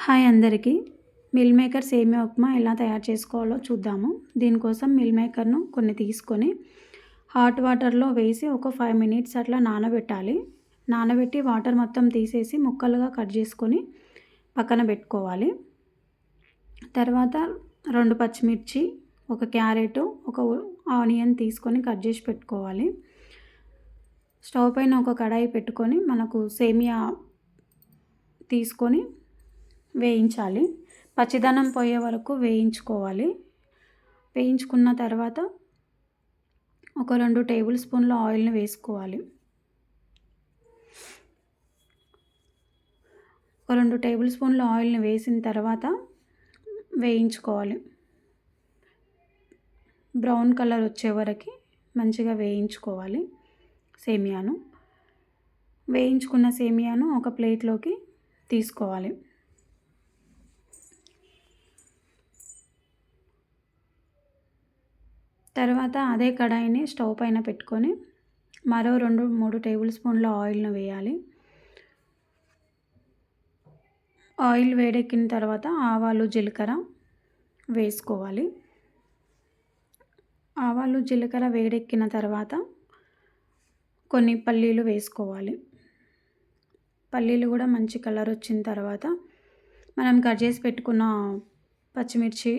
Hi అందరికీ. Meal maker సేమియా ఉప్మా ఎలా తయారు చేసుకోవాలో చూద్దాము. దీనికోసం మిల్ మేకర్ను కొన్ని తీసుకొని హాట్ వాటర్లో వేసి ఒక 5 మినిట్స్ అట్లా నానబెట్టాలి. నానబెట్టి వాటర్ మొత్తం తీసేసి ముక్కలుగా కట్ చేసుకొని పక్కన పెట్టుకోవాలి. తర్వాత 2 పచ్చిమిర్చి, ఒక క్యారెట్, ఒక ఆనియన్ తీసుకొని కట్ చేసి పెట్టుకోవాలి. స్టవ్ పైన ఒక కడాయి పెట్టుకొని మనకు సేమియా తీసుకొని వేయించాలి. పచ్చిదనం పోయే వరకు వేయించుకోవాలి. వేయించుకున్న తర్వాత ఒక 2 టేబుల్ స్పూన్ల ఆయిల్ని వేసుకోవాలి. ఒక 2 టేబుల్ స్పూన్ల ఆయిల్ని వేసిన తర్వాత వేయించుకోవాలి. బ్రౌన్ కలర్ వచ్చే వరకు మంచిగా వేయించుకోవాలి సేమియాను. వేయించుకున్న సేమియాను ఒక ప్లేట్లోకి తీసుకోవాలి. తర్వాత అదే కడాయిని స్టవ్ పైన పెట్టుకొని మరో 2-3 టేబుల్ స్పూన్ల ఆయిల్ను వేయాలి. ఆయిల్ వేడెక్కిన తర్వాత ఆవాలు, జీలకర్ర వేసుకోవాలి. ఆవాలు, జీలకర్ర వేడెక్కిన తర్వాత కొన్ని పల్లీలు వేసుకోవాలి. పల్లీలు కూడా మంచి కలర్ వచ్చిన తర్వాత మనం కట్ చేసి పెట్టుకున్న పచ్చిమిర్చి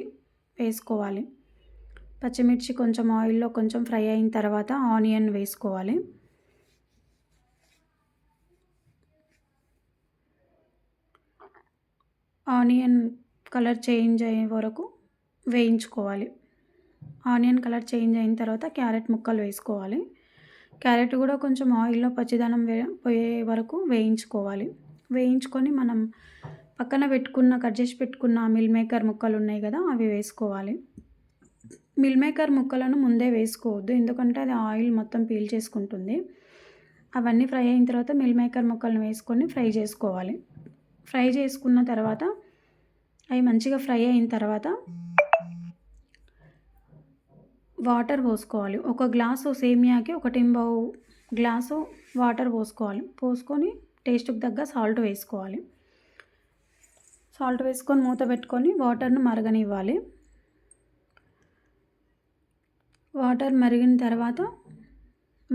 వేసుకోవాలి. పచ్చిమిర్చి కొంచెం ఆయిల్లో కొంచెం ఫ్రై అయిన తర్వాత ఆనియన్ వేసుకోవాలి. ఆనియన్ కలర్ చేంజ్ అయ్యే వరకు వేయించుకోవాలి. ఆనియన్ కలర్ చేంజ్ అయిన తర్వాత క్యారెట్ ముక్కలు వేసుకోవాలి. క్యారెట్ కూడా కొంచెం ఆయిల్లో పచ్చిదనం పోయే వరకు వేయించుకోవాలి. వేయించుకొని మనం పక్కన పెట్టుకున్న కట్ చేసి పెట్టుకున్న మిల్ మేకర్ ముక్కలు ఉన్నాయి కదా, అవి వేసుకోవాలి. మిల్ మేకర్ ముక్కలను ముందే వేసుకోవద్దు, ఎందుకంటే అది ఆయిల్ మొత్తం పీల్చేసుకుంటుంది. అవన్నీ ఫ్రై అయిన తర్వాత మిల్ మేకర్ ముక్కలను వేసుకొని ఫ్రై చేసుకోవాలి. ఫ్రై చేసుకున్న తర్వాత అవి మంచిగా ఫ్రై అయిన తర్వాత వాటర్ పోసుకోవాలి. ఒక గ్లాసు సేమియాకి 1.5 గ్లాసు వాటర్ పోసుకోవాలి. పోసుకొని టేస్ట్కి తగ్గ సాల్ట్ వేసుకోవాలి. సాల్ట్ వేసుకొని మూత పెట్టుకొని వాటర్ను మరగనివ్వాలి. వాటర్ మరిగిన తర్వాత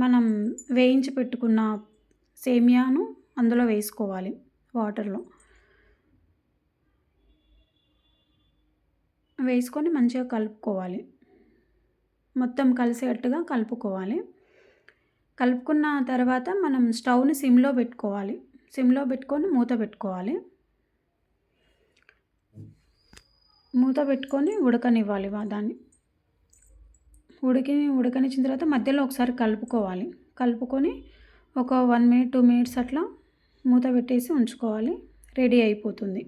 మనం వేయించి పెట్టుకున్న సేమియాను అందులో వేసుకోవాలి. వాటర్లో వేసుకొని మంచిగా కలుపుకోవాలి. మొత్తం కలిసేటట్టుగా కలుపుకోవాలి. కలుపుకున్న తర్వాత మనం స్టవ్ని సిమ్లో పెట్టుకోవాలి. సిమ్లో పెట్టుకొని మూత పెట్టుకోవాలి. మూత పెట్టుకొని ఉడకనివ్వాలి దాన్ని. ఉడకనిచ్చిన తర్వాత మధ్యలో ఒకసారి కలుపుకోవాలి. కలుపుకొని ఒక 1 మినిట్ 2 మినిట్స్ అట్లా మూత పెట్టేసి ఉంచుకోవాలి. రెడీ అయిపోతుంది.